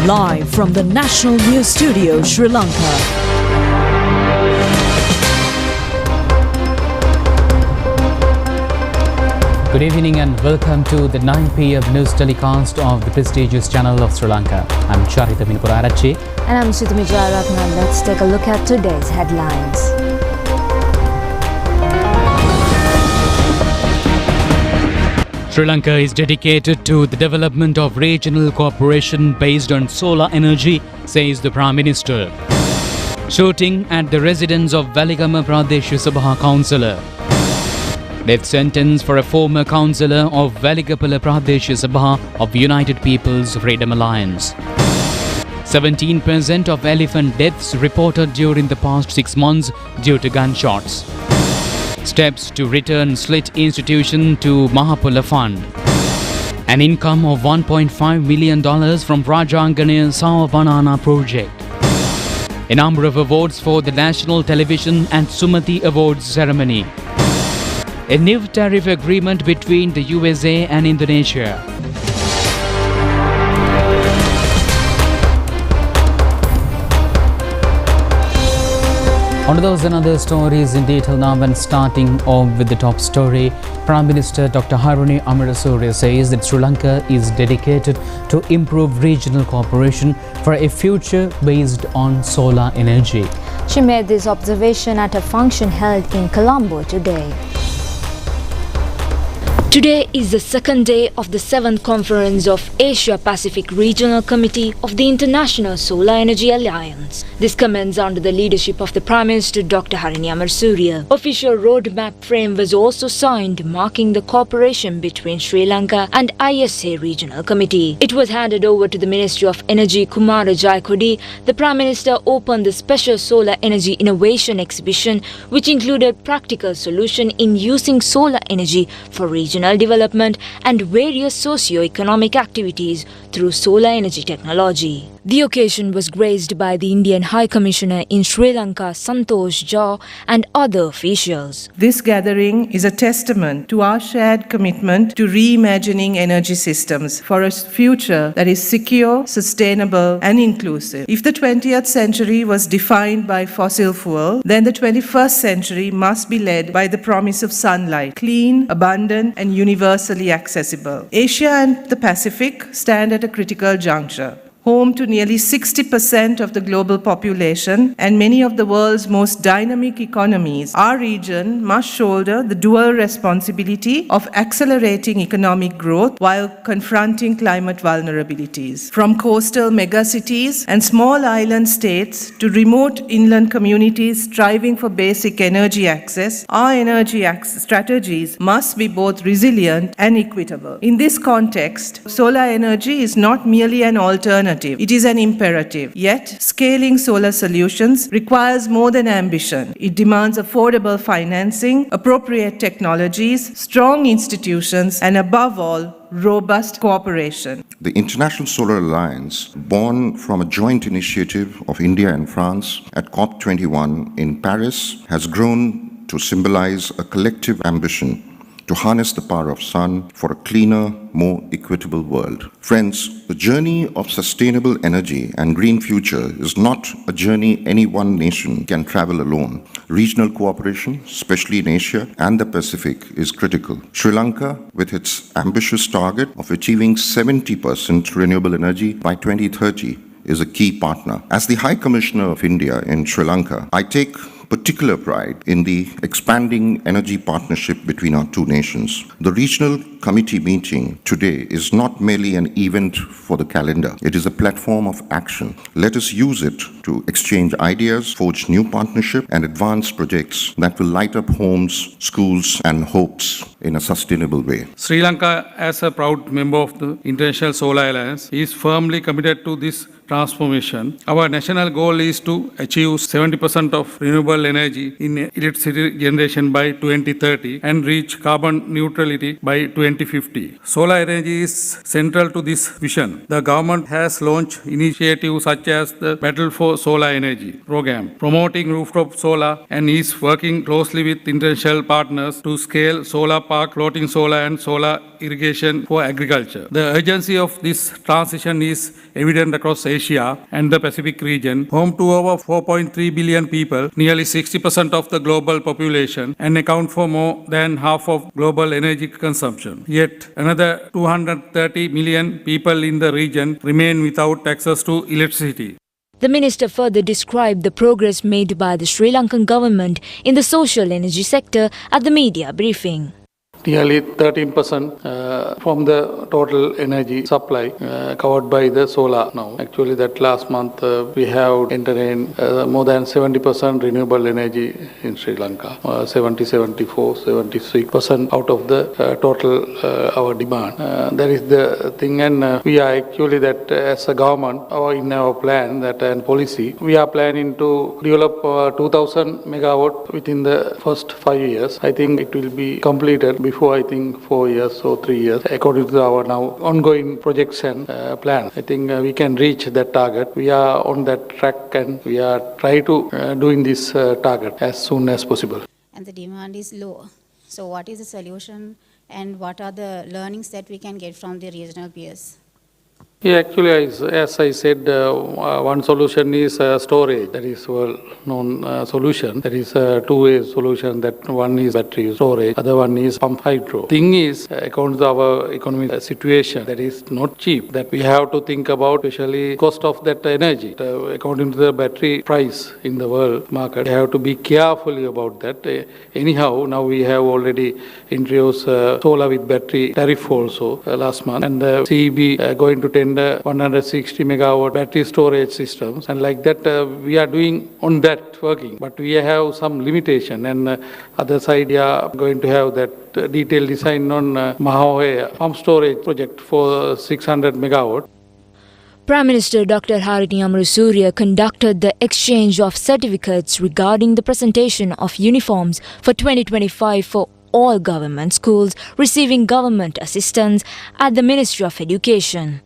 Live from the National News Studio, Sri Lanka. Good evening and welcome to the 9 p.m. news telecast of the prestigious channel of Sri Lanka. I'm Charita Minpurarachi. And I'm Sumathi. Let's take a look at today's headlines. Sri Lanka is dedicated to the development of regional cooperation based on solar energy, says the Prime Minister. Shooting at the residence of Waligama Pradesh Sabha councillor. Death sentence for a former councillor of Waligapala Pradesh Sabha of United People's Freedom Alliance. 17% of elephant deaths reported during the past 6 months due to gunshots. Steps to return Slit institution to Mahapula Fund. An income of $1.5 million from Rajangane Sawa Banana project. A number of awards for the National Television and Sumathi Awards ceremony. A new tariff agreement between the USA and Indonesia. On to those and other stories in detail now, and starting off with the top story. Prime Minister Dr. Haruni Amarasuriya says that Sri Lanka is dedicated to improve regional cooperation for a future based on solar energy. She made this observation at a function held in Colombo today. Today is the second day of the 7th Conference of Asia-Pacific Regional Committee of the International Solar Energy Alliance. This commences under the leadership of the Prime Minister Dr. Haruni Amarasuriya. Official roadmap frame was also signed, marking the cooperation between Sri Lanka and ISA Regional Committee. It was handed over to the Ministry of Energy Kumara Jayakodi. The Prime Minister opened the Special Solar Energy Innovation Exhibition, which included practical solutions in using solar energy for regional development and various socio-economic activities through solar energy technology. The occasion was graced by the Indian High Commissioner in Sri Lanka, Santosh Jha, and other officials. This gathering is a testament to our shared commitment to reimagining energy systems for a future that is secure, sustainable, and inclusive. If the 20th century was defined by fossil fuel, then the 21st century must be led by the promise of sunlight, clean, abundant, and universally accessible. Asia and the Pacific stand at a critical juncture. Home to nearly 60% of the global population and many of the world's most dynamic economies, our region must shoulder the dual responsibility of accelerating economic growth while confronting climate vulnerabilities. From coastal megacities and small island states to remote inland communities striving for basic energy access, our energy strategies must be both resilient and equitable. In this context, solar energy is not merely an alternative. It is an imperative. Yet, scaling solar solutions requires more than ambition. It demands affordable financing, appropriate technologies, strong institutions, and above all, robust cooperation. The International Solar Alliance, born from a joint initiative of India and France at COP21 in Paris, has grown to symbolize a collective ambition to harness the power of sun for a cleaner, more equitable world. Friends, the journey of sustainable energy and green future is not a journey any one nation can travel alone. Regional cooperation, especially in Asia and the Pacific, is critical. Sri Lanka, with its ambitious target of achieving 70% renewable energy by 2030, is a key partner. As the High Commissioner of India in Sri Lanka, I take particular pride in the expanding energy partnership between our two nations. The regional committee meeting today is not merely an event for the calendar. It is a platform of action. Let us use it to exchange ideas, forge new partnerships, and advance projects that will light up homes, schools, and hopes in a sustainable way. Sri Lanka, as a proud member of the International Solar Alliance, is firmly committed to this transformation. Our national goal is to achieve 70% of renewable renewable energy in electricity generation by 2030 and reach carbon neutrality by 2050. Solar energy is central to this vision. The government has launched initiatives such as the Battle for Solar Energy program, promoting rooftop solar, and is working closely with international partners to scale solar park, floating solar and solar irrigation for agriculture. The urgency of this transition is evident across Asia and the Pacific region, home to over 4.3 billion people, nearly 60% of the global population, and account for more than half of global energy consumption. Yet another 230 million people in the region remain without access to electricity. The minister further described the progress made by the Sri Lankan government in the social energy sector at the media briefing. Nearly 13% from the total energy supply covered by the solar now. Actually, that last month we have entered more than 70% renewable energy in Sri Lanka. 70, 74, 76% out of the total our demand. That is the thing, and we are actually that as a government or in our plan that and policy, we are planning to develop 2,000 megawatt within the first 5 years. I think it will be completed before I think 4 years or 3 years according to our now ongoing projection plan. I think we can reach that target. We are on that track and we are trying to doing this target as soon as possible. And the demand is low. So what is the solution and what are the learnings that we can get from the regional peers? Yeah, actually, as I said, one solution is storage. That is well-known solution. That is a two-way solution. That one is battery storage, other one is pump hydro. Thing is, according to our economic situation, that is not cheap. That we have to think about, especially cost of that energy. According to the battery price in the world market, we have to be carefully about that. Anyhow, now we have already introduced solar with battery tariff also last month, and the CEB going to 160 megawatt battery storage systems, and like that we are doing on that working, but we have some limitation, and other side we are going to have that detailed design on Mahahoe pump storage project for 600 megawatt. Prime Minister Dr. Harini Amarasuriya conducted the exchange of certificates regarding the presentation of uniforms for 2025 for all government schools receiving government assistance at the Ministry of Education.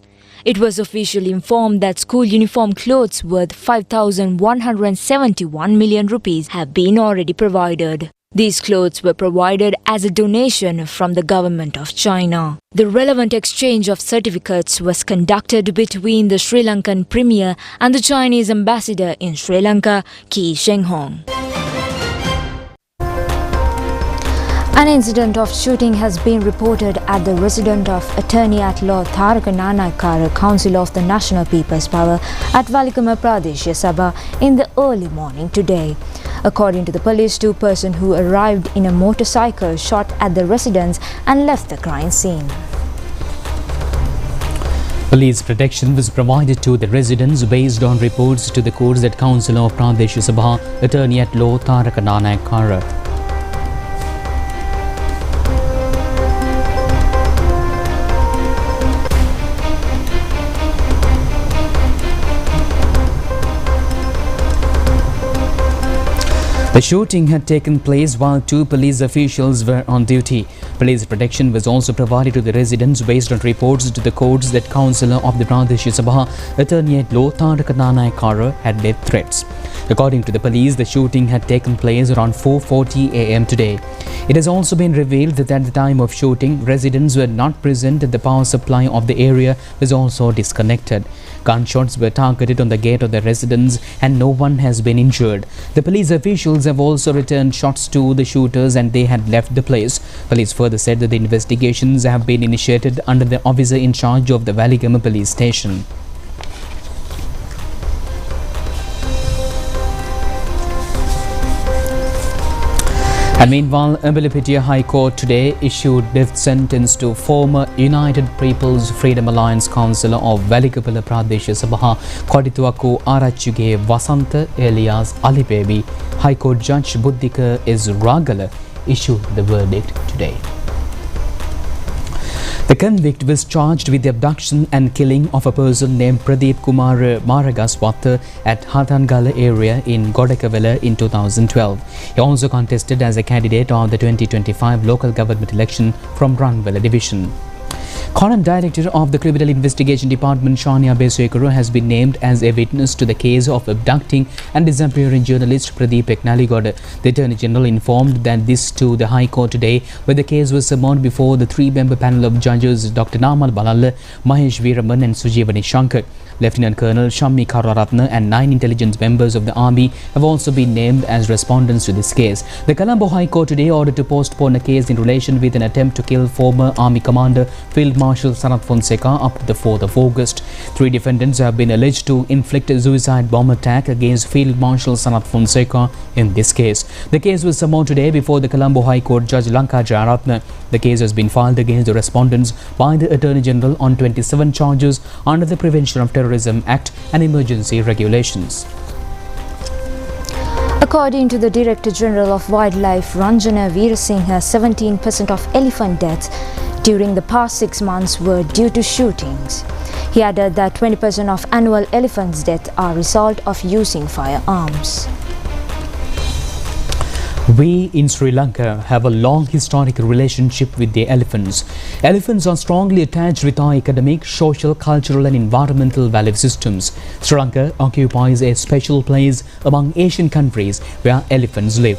It was officially informed that school uniform clothes worth 5,171 million rupees have been already provided. These clothes were provided as a donation from the government of China. The relevant exchange of certificates was conducted between the Sri Lankan Premier and the Chinese ambassador in Sri Lanka, Ki Shenghong. An incident of shooting has been reported at the residence of Attorney-at-Law Tharaka Nanaikara, Council of the National People's Power at Walikama Pradeshiya Sabha in the early morning today. According to the police, two persons who arrived in a motorcycle shot at the residence and left the crime scene. Police protection was provided to the residents based on reports to the courts that Council of Pradeshiya Sabha Attorney-at-Law Tharaka Nanaikara. The shooting had taken place while two police officials were on duty. Police protection was also provided to the residents based on reports to the courts that Councillor of the Pradeshiya Sabha Attorney-at-Law Tharaka Nanaikara had death threats. According to the police, the shooting had taken place around 4:40 am today. It has also been revealed that at the time of shooting, residents were not present and the power supply of the area was also disconnected. Gunshots were targeted on the gate of the residence and no one has been injured. The police officials have also returned shots to the shooters and they had left the place. Police further said that the investigations have been initiated under the officer in charge of the Waligama police station. And meanwhile, Ambalapitia High Court today issued death sentence to former United People's Freedom Alliance councillor of Waligama Pradeshiya Sabha Kodituwaku Arachchuge Wasantha alias Ali Baby. High Court Judge Buddhika S. Ragala issued the verdict today. The convict was charged with the abduction and killing of a person named Pradeep Kumar Maragaswatha at Hathangala area in Godakavela in 2012. He also contested as a candidate of the 2025 local government election from Ranvela division. Current Director of the Criminal Investigation Department Shania Besekuru has been named as a witness to the case of abducting and disappearing journalist Pradeep Eknaligoda. The Attorney General informed that this to the High Court today, where the case was summoned before the three-member panel of judges Dr. Namal Balala, Mahesh Veeraman and Sujivani Shankar. Lieutenant Colonel Shammi Kararatna and 9 intelligence members of the army have also been named as respondents to this case. The Colombo High Court today ordered to postpone a case in relation with an attempt to kill former Army Commander Field Marshal Sanath Fonseca up to the 4th of August. 3 defendants have been alleged to inflict a suicide bomb attack against Field Marshal Sanath Fonseca in this case. The case was summoned today before the Colombo High Court Judge Lanka Jayaratna. The case has been filed against the respondents by the Attorney General on 27 charges under the Prevention of Terrorism Act and emergency regulations. According to the Director General of Wildlife, Ranjana Veerasinghe, 17% of elephant deaths during the past 6 months were due to shootings. He added that 20% of annual elephants' deaths are a result of using firearms. We in Sri Lanka have a long historical relationship with the elephants. Elephants are strongly attached with our economic, social, cultural and environmental value systems. Sri Lanka occupies a special place among Asian countries where elephants live.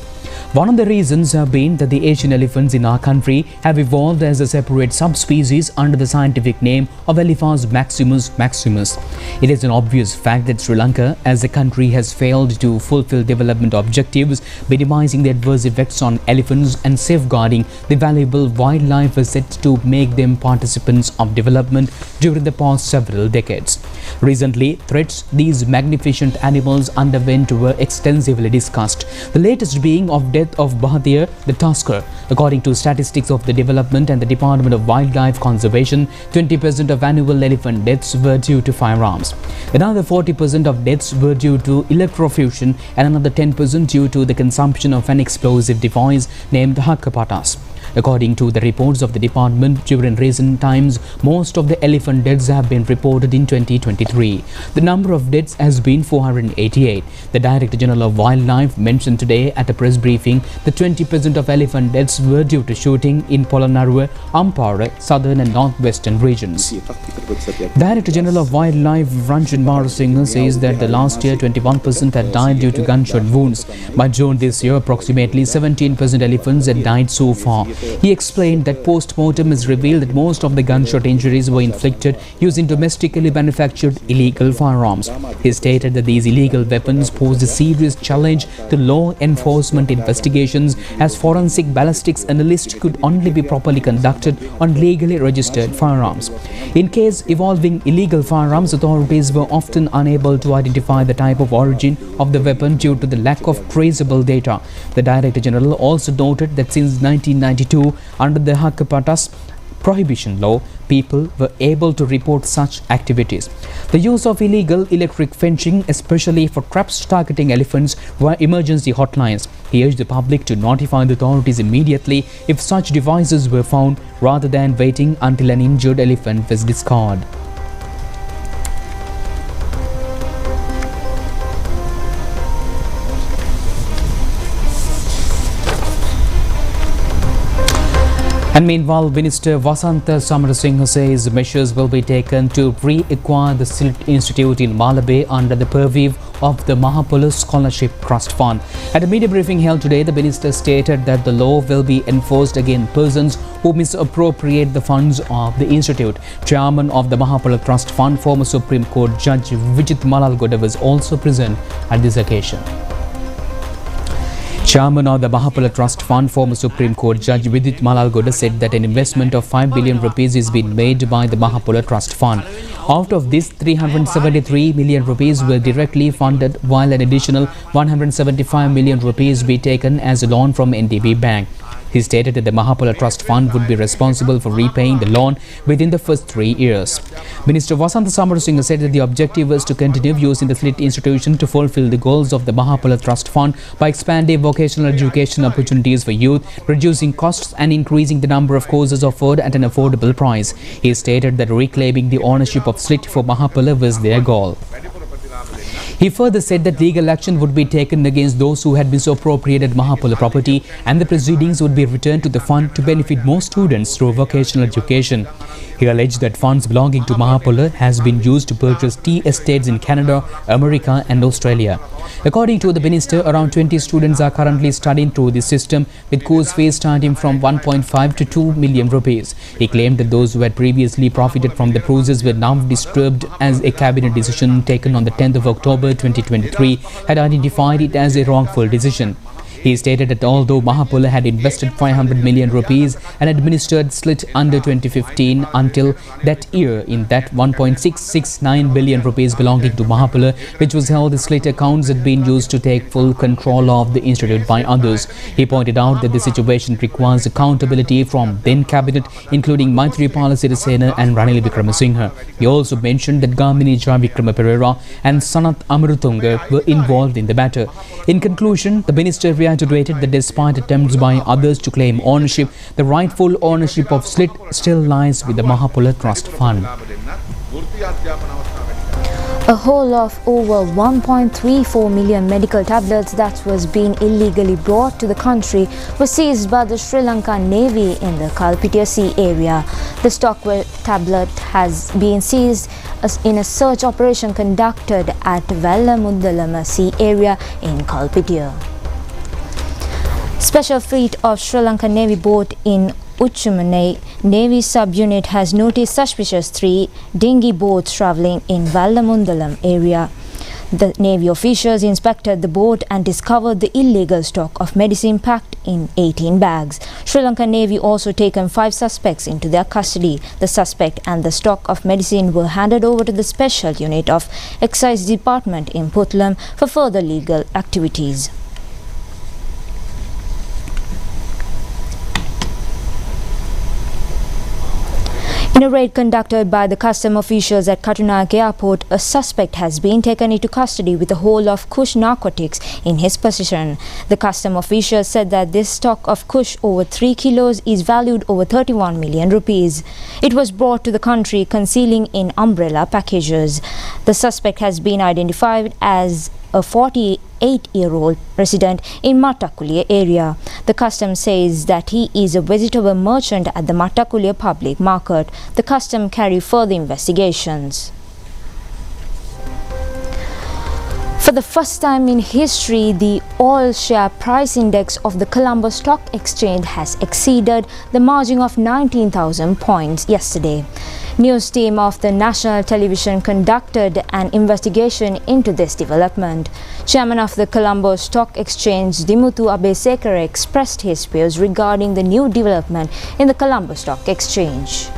One of the reasons have been that the Asian elephants in our country have evolved as a separate subspecies under the scientific name of Elephas maximus. It is an obvious fact that Sri Lanka as a country has failed to fulfill development objectives, minimizing the adverse effects on elephants and safeguarding the valuable wildlife assets to make them participants of development during the past several decades. Recently, threats these magnificent animals underwent were extensively discussed, the latest being of death of Bahadir the tusker. According to statistics of the Development and the Department of Wildlife Conservation, 20% of annual elephant deaths were due to firearms. Another 40% of deaths were due to electrofusion and another 10% due to the consumption of an explosive device named Hakkapatas. According to the reports of the department, during recent times, most of the elephant deaths have been reported in 2023. The number of deaths has been 488. The Director General of Wildlife mentioned today at a press briefing that 20% of elephant deaths were due to shooting in Polonnaruwa, Ampara, southern and northwestern regions. Director General of Wildlife Ranjan Veerasinghe says that the last year 21% had died due to gunshot wounds. By June this year, approximately 17% elephants had died so far. He explained that post-mortem has revealed that most of the gunshot injuries were inflicted using domestically manufactured illegal firearms. He stated that these illegal weapons pose a serious challenge to law enforcement investigations, as forensic ballistics analysis could only be properly conducted on legally registered firearms. In case involving illegal firearms, authorities were often unable to identify the type of origin of the weapon due to the lack of traceable data. The Director General also noted that since 1992, under the Hakkapatas prohibition law, people were able to report such activities. The use of illegal electric fencing, especially for traps targeting elephants, were emergency hotlines. He urged the public to notify the authorities immediately if such devices were found, rather than waiting until an injured elephant was discarded. And meanwhile, Minister Vasantha Samarasinghe says measures will be taken to reacquire the Slit Institute in Malabar under the purview of the Mahapula Scholarship Trust Fund. At a media briefing held today, the minister stated that the law will be enforced against persons who misappropriate the funds of the institute. Chairman of the Mahapula Trust Fund, former Supreme Court Judge Vijit Malalgoda, was also present at this occasion. Chairman of the Mahapula Trust Fund, former Supreme Court Judge Vidit Malalgoda, said that an investment of 5 billion rupees is being made by the Mahapula Trust Fund. Out of this, 373 million rupees were directly funded, while an additional 175 million rupees be taken as a loan from NDB Bank. He stated that the Mahapala Trust Fund would be responsible for repaying the loan within the first 3 years. Minister Vasantha Samarasinha said that the objective was to continue using the Slit institution to fulfill the goals of the Mahapala Trust Fund by expanding vocational education opportunities for youth, reducing costs and increasing the number of courses offered at an affordable price. He stated that reclaiming the ownership of Slit for Mahapala was their goal. He further said that legal action would be taken against those who had misappropriated Mahapala property and the proceedings would be returned to the fund to benefit more students through vocational education. He alleged that funds belonging to Mahapala has been used to purchase tea estates in Canada, America and Australia. According to the minister, around 20 students are currently studying through this system with course fees starting from 1.5 to 2 million rupees. He claimed that those who had previously profited from the process were now disturbed as a cabinet decision taken on the 10th of October 2023 had identified it as a wrongful decision. He stated that although Mahapala had invested 500 million rupees and administered Slit under 2015 until that year in that 1.669 billion rupees belonging to Mahapala, which was held, the Slit accounts had been used to take full control of the institute by others. He pointed out that the situation requires accountability from then cabinet, including Maithripala Sirisena and Ranil Wickremesinghe. He also mentioned that Gamini Javikrama Pereira and Sanath Amrutunga were involved in the matter. In conclusion, the minister reiterated that despite attempts by others to claim ownership, the rightful ownership of Slit still lies with the Mahapala Trust Fund. A haul of over 1.34 million medical tablets that was being illegally brought to the country was seized by the Sri Lankan Navy in the Kalpitia Sea area. The stockware tablet has been seized in a search operation conducted at Vellamuddalama Sea area in Kalpitia. Special fleet of Sri Lankan Navy boat in Uchumanai Navy subunit has noticed suspicious 3 dinghy boats travelling in Vellamundalam area. The Navy officials inspected the boat and discovered the illegal stock of medicine packed in 18 bags. Sri Lankan Navy also taken 5 suspects into their custody. The suspect and the stock of medicine were handed over to the special unit of Excise Department in Puttalam for further legal activities. In a raid conducted by the custom officials at Katunayak Airport, a suspect has been taken into custody with a whole of Kush narcotics in his possession. The custom officials said that this stock of Kush over 3 kilos is valued over 31 million rupees. It was brought to the country concealing in umbrella packages. The suspect has been identified as a 48-year-old resident in Mattakulia area. The custom says that he is a vegetable merchant at the Mattakulia public market. The custom carry further investigations. For the first time in history, the all-share price index of the Colombo Stock Exchange has exceeded the margin of 19,000 points yesterday. News team of the national television conducted an investigation into this development. Chairman of the Colombo Stock Exchange, Dimuthu Abesekara, expressed his views regarding the new development in the Colombo Stock Exchange.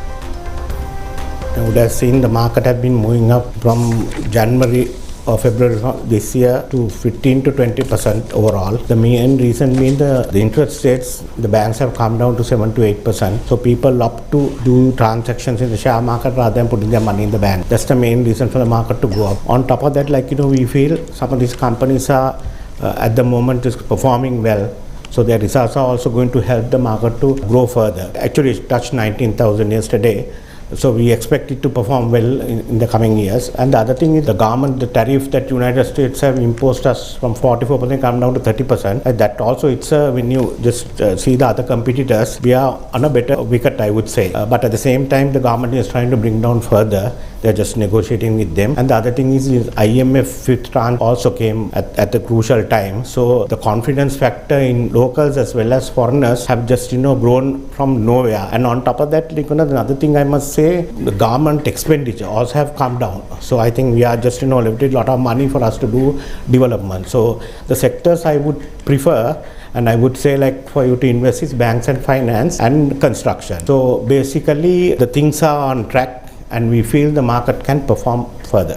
You would have seen the market has been moving up from January or February this year to 15 to 20% overall. The main reason being the interest rates, the banks have come down to 7 to 8%. So people opt to do transactions in the share market rather than putting their money in the bank. That's the main reason for the market to go up. On top of that, we feel some of these companies are at the moment is performing well. So their results are also going to help the market to grow further. Actually, it touched 19,000 yesterday. So we expect it to perform well in the coming years. And the other thing is the government, the tariff that United States have imposed us from 44% come down to 30%. That also it's when you just see the other competitors, we are on a better wicket, I would say. But at the same time, the government is trying to bring down further. They're just negotiating with them. And the other thing is IMF fifth tranche also came at the crucial time. So the confidence factor in locals as well as foreigners have just grown from nowhere. And on top of that, another thing I must say, the government expenditure also have come down. So I think we are just left a lot of money for us to do development. So the sectors I would prefer, and I would say for you to invest is banks and finance and construction. So basically the things are on track and we feel the market can perform further.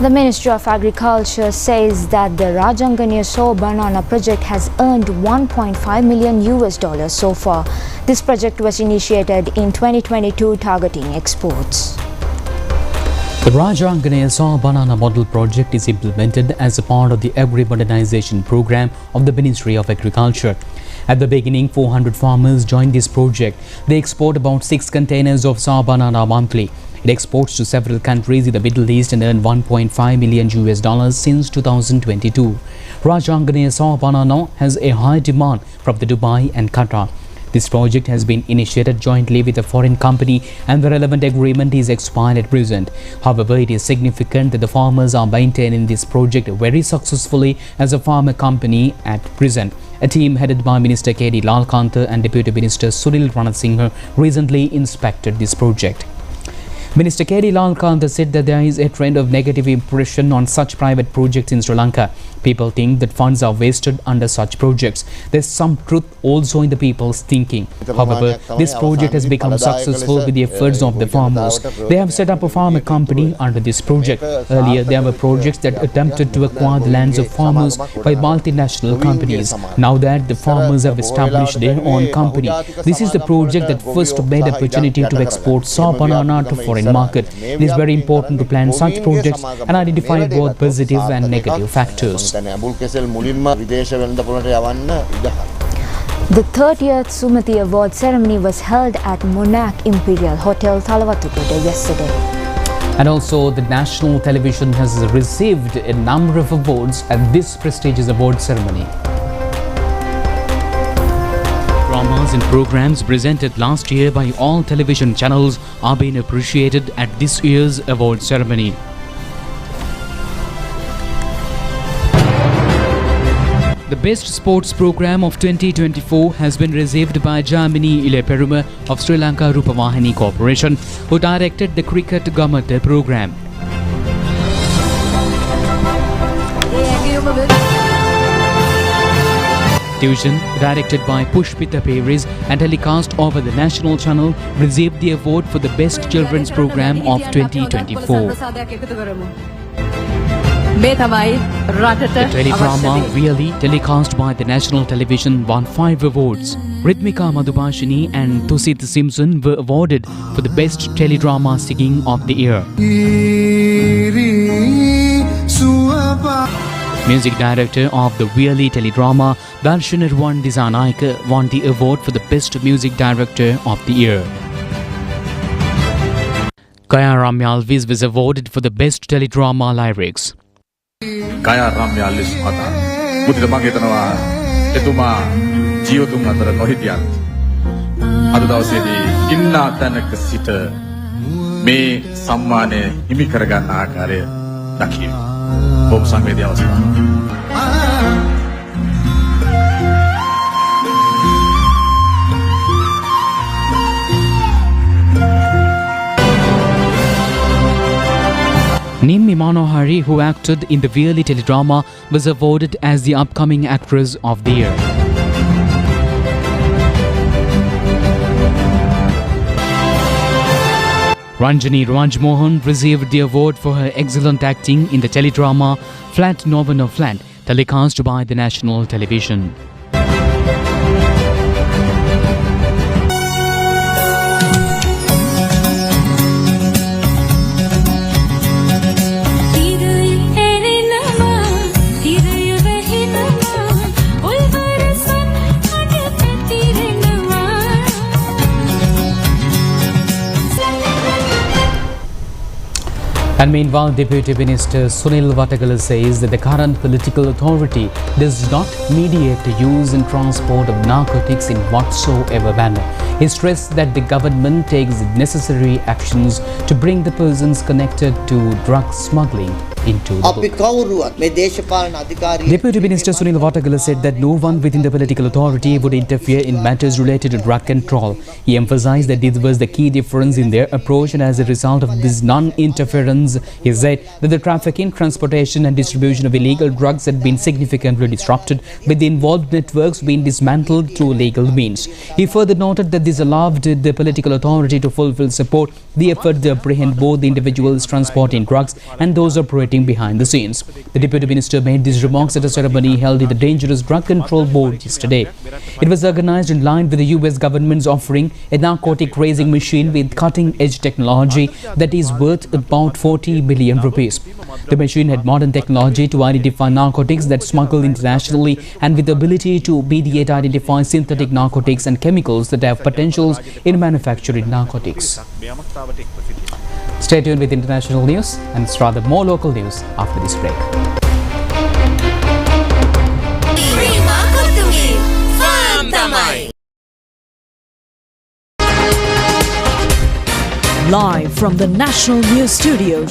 The Ministry of Agriculture says that the Rajangania Soy Banana project has earned $1.5 million so far. This project was initiated in 2022 targeting exports. The Rajangania Soy Banana Model Project is implemented as a part of the Agri-Modernization Program of the Ministry of Agriculture. At the beginning, 400 farmers joined this project. They export about 6 containers of soy banana monthly. It exports to several countries in the Middle East and earned $1.5 million since 2022. Rajangania Soy Banana has a high demand from the Dubai and Qatar. This project has been initiated jointly with a foreign company and the relevant agreement is expired at present. However, it is significant that the farmers are maintaining this project very successfully as a farmer company at present. A team headed by Minister K.D. Lalkantha and Deputy Minister Sunil Ranasinghe recently inspected this project. Minister K.D. Lalkantha said that there is a trend of negative impression on such private projects in Sri Lanka. People think that funds are wasted under such projects. There's some truth also in the people's thinking. However, this project has become successful with the efforts of the farmers. They have set up a farmer company under this project. Earlier, there were projects that attempted to acquire the lands of farmers by multinational companies. Now that the farmers have established their own company, this is the project that first made an opportunity to export soy banana to foreign market. It is very important to plan such projects and identify both positive and negative factors. The 30th Sumathi Award ceremony was held at Monarch Imperial Hotel, Thalawattukote yesterday. And also, the national television has received a number of awards at this prestigious award ceremony. Dramas and programs presented last year by all television channels are being appreciated at this year's award ceremony. The Best Sports Program of 2024 has been received by Jamini Ileperuma of Sri Lanka Rupavahini Corporation, who directed the Cricket Gamata program. Tuition, directed by Pushpita Peris and telecast over the national channel, received the award for the Best Children's Program of 2024. The teledrama Really, telecast by the national television, won 5 awards. Rhythmika Madhubhashini and Tusit Simpson were awarded for the Best Teledrama Singing of the Year. Music director of the Really teledrama, Darshanirwan Disanaika, won the award for the Best Music Director of the Year. Kaya Ramyalvis was awarded for the Best Teledrama Lyrics. Kaya Ramyalvis mata buddha mage tanawa etuma jiyotun atara nohidiyat ada dawasedi inna tanaka sita me sammane himi karaganna ආකාරය දකින්න බොහොම සංවේදී අවස්ථාවක්. Nimmi Manohari, who acted in the Really teledrama, was awarded as the upcoming actress of the year. Ranjani Rajmohan received the award for her excellent acting in the teledrama Flat Novena Flat, telecast by the national television. And meanwhile, Deputy Minister Sunil Vatagala says that the current political authority does not mediate the use and transport of narcotics in whatsoever manner. He stressed that the government takes necessary actions to bring the persons connected to drug smuggling into the book. Deputy Minister Sunil Vatagala said that no one within the political authority would interfere in matters related to drug control. He emphasized that this was the key difference in their approach, and as a result of this non-interference, he said that the trafficking, transportation and distribution of illegal drugs had been significantly disrupted, with the involved networks being dismantled through legal means. He further noted that this allowed the political authority to fulfill support the effort to apprehend both the individuals transporting drugs and those operating working behind the scenes. The Deputy Minister made these remarks at a ceremony held in the Dangerous Drug Control Board yesterday. It was organized in line with the US government's offering a narcotic raising machine with cutting-edge technology that is worth about 40 billion rupees. The machine had modern technology to identify narcotics that smuggle internationally and with the ability to mediate identify synthetic narcotics and chemicals that have potentials in manufacturing narcotics. Stay tuned with international news and rather more local news after this break. Live from the National News Studio.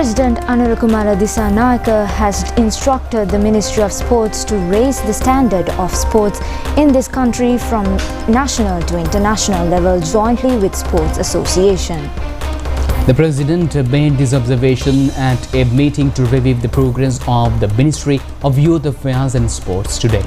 President Anurukumara Disanayake has instructed the Ministry of Sports to raise the standard of sports in this country from national to international level jointly with Sports Association. The President made this observation at a meeting to review the progress of the Ministry of Youth Affairs and Sports today.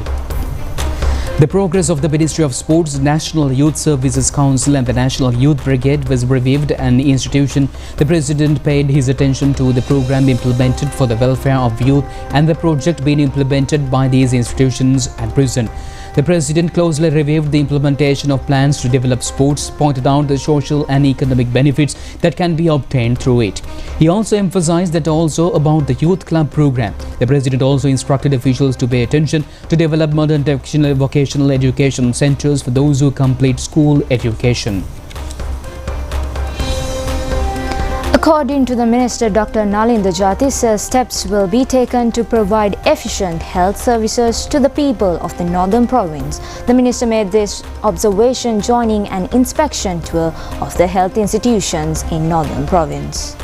The progress of the Ministry of Sports, National Youth Services Council and the National Youth Brigade was reviewed and institution. The President paid his attention to the program implemented for the welfare of youth and the project being implemented by these institutions at present. The President closely reviewed the implementation of plans to develop sports, pointed out the social and economic benefits that can be obtained through it. He also emphasized that also about the Youth Club program. The President also instructed officials to pay attention to develop modern vocational education centers for those who complete school education. According to the Minister Dr. Nalinda Jathis, steps will be taken to provide efficient health services to the people of the Northern Province. The Minister made this observation joining an inspection tour of the health institutions in Northern Province.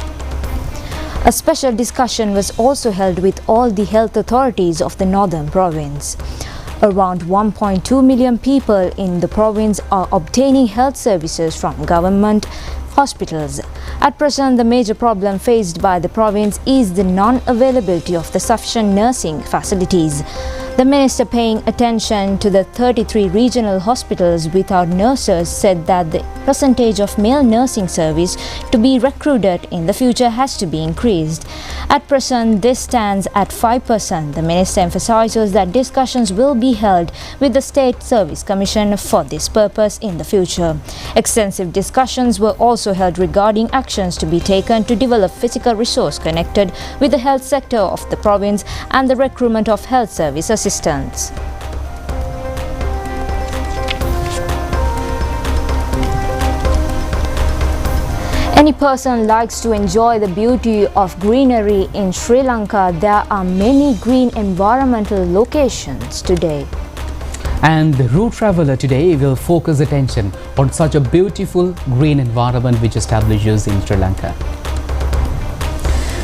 A special discussion was also held with all the health authorities of the Northern Province. Around 1.2 million people in the province are obtaining health services from government hospitals. At present, the major problem faced by the province is the non-availability of the sufficient nursing facilities. The Minister, paying attention to the 33 regional hospitals without nurses, said that the percentage of male nursing service to be recruited in the future has to be increased. At present, this stands at 5%. The Minister emphasizes that discussions will be held with the State Service Commission for this purpose in the future. Extensive discussions were also held regarding actions to be taken to develop physical resource connected with the health sector of the province and the recruitment of health service assistants. Any person likes to enjoy the beauty of greenery in Sri Lanka. There are many green environmental locations today. And the route traveler today will focus attention on such a beautiful green environment which establishes in Sri Lanka.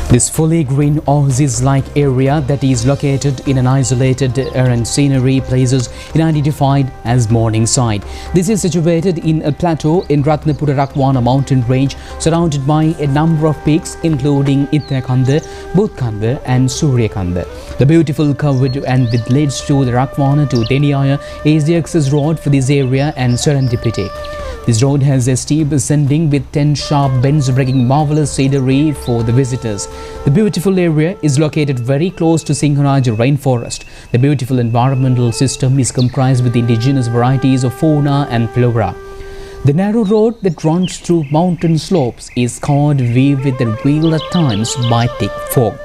This fully green oasis-like area that is located in an isolated and scenery places is identified as Morningside. This is situated in a plateau in Ratnapura Rakwana mountain range surrounded by a number of peaks including Ittakanda, Budkanda and Suryakanda. The beautiful covered and with leads to the Rakwana to Deniaya is the access road for this area and Serendipity. This road has a steep ascending with 10 sharp bends bringing marvelous scenery for the visitors. The beautiful area is located very close to Sinharaj rainforest. The beautiful environmental system is comprised with indigenous varieties of fauna and flora. The narrow road that runs through mountain slopes is covered with the wheel at times by thick fog.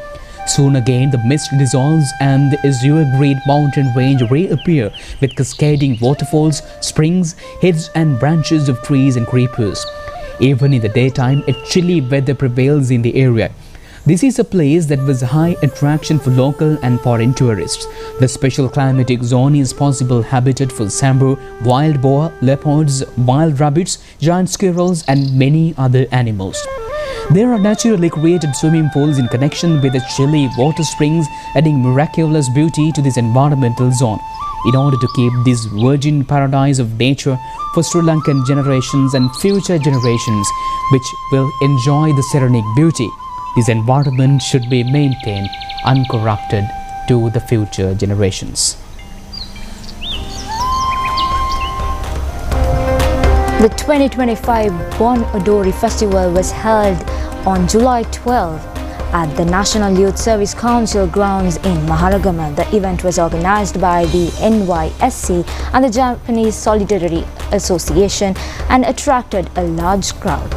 Soon again the mist dissolves and the azure green mountain range reappear with cascading waterfalls, springs, heads and branches of trees and creepers. Even in the daytime, a chilly weather prevails in the area. This is a place that was high attraction for local and foreign tourists. The special climatic zone is possible habitat for sambar, wild boar, leopards, wild rabbits, giant squirrels and many other animals. There are naturally created swimming pools in connection with the chilly water springs, adding miraculous beauty to this environmental zone. In order to keep this virgin paradise of nature for Sri Lankan generations and future generations which will enjoy the serenic beauty, this environment should be maintained uncorrupted to the future generations. The 2025 Bon Odori Festival was held on July 12 at the National Youth Service Council grounds in Maharagama. The event was organized by the NYSC and the Japanese Solidarity Association and attracted a large crowd.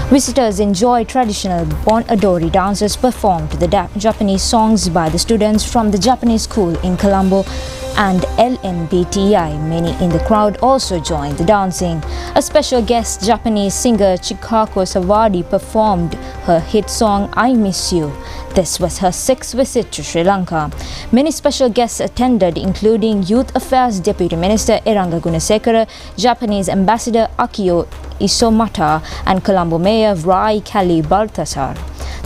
Visitors enjoyed traditional Bon Odori dances performed to the Japanese songs by the students from the Japanese school in Colombo and LNBTI. Many in the crowd also joined the dancing. A special guest Japanese singer Chikako Sawadi performed her hit song I Miss You. This was her sixth visit to Sri Lanka. Many special guests attended, including Youth Affairs Deputy Minister Eranga Gunasekara, Japanese Ambassador Akio Isomata and Colombo Mayor Rai Kali Baltasar.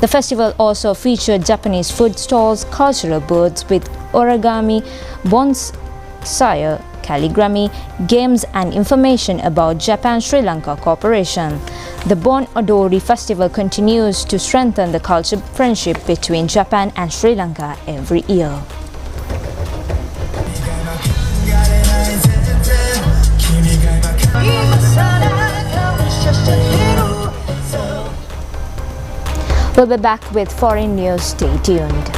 The festival also featured Japanese food stalls, cultural booths with origami, bonsai, calligraphy, games and information about Japan-Sri Lanka cooperation. The Bon Odori Festival continues to strengthen the cultural friendship between Japan and Sri Lanka every year. We'll be back with foreign news. Stay tuned.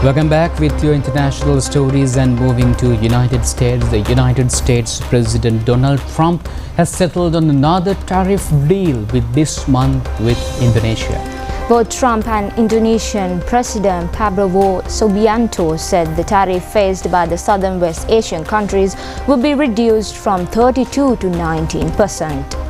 Welcome back with your international stories and moving to United States. The United States President Donald Trump has settled on another tariff deal with this month with Indonesia. Both Trump and Indonesian President Prabowo Subianto said the tariff faced by the southern West Asian countries will be reduced from 32 to 19%.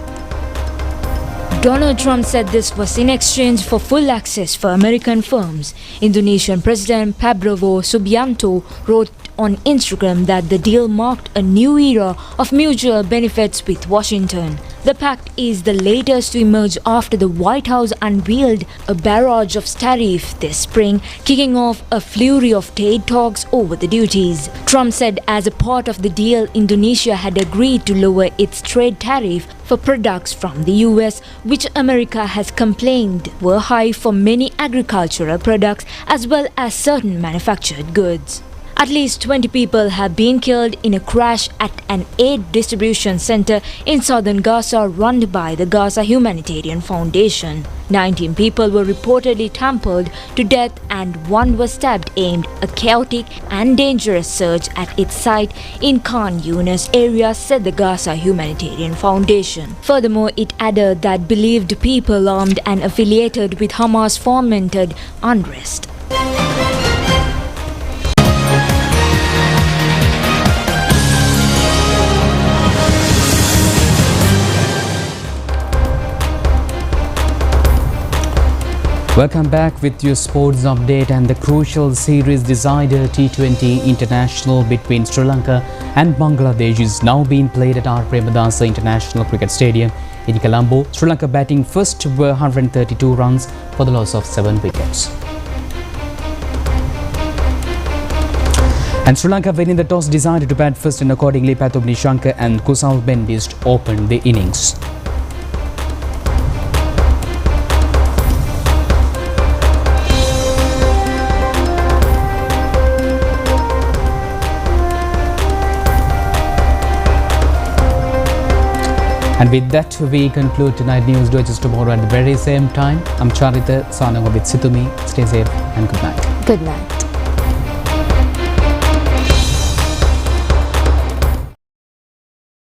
Donald Trump said this was in exchange for full access for American firms. Indonesian President Prabowo Subianto wrote on Instagram that the deal marked a new era of mutual benefits with Washington. The pact is the latest to emerge after the White House unveiled a barrage of tariffs this spring, kicking off a flurry of trade talks over the duties. Trump said as a part of the deal, Indonesia had agreed to lower its trade tariff for products from the US, which America has complained were high for many agricultural products as well as certain manufactured goods. At least 20 people have been killed in a crash at an aid distribution center in southern Gaza run by the Gaza Humanitarian Foundation. 19 people were reportedly trampled to death and one was stabbed amid a chaotic and dangerous search at its site in Khan Yunis area, said the Gaza Humanitarian Foundation. Furthermore, it added that believed people armed and affiliated with Hamas fomented unrest. Welcome back with your sports update, and the crucial series decider T20 International between Sri Lanka and Bangladesh is now being played at R. Premadasa International Cricket Stadium in Colombo. Sri Lanka batting first were 132 runs for the loss of 7 wickets. And Sri Lanka winning the toss decided to bat first, and accordingly Pathop Nishanka and Kusal Bendist opened the innings. And with that, we conclude tonight's news. Do it just tomorrow at the very same time. I'm Charita, signing off with Situmi. Stay safe and good night. Good night.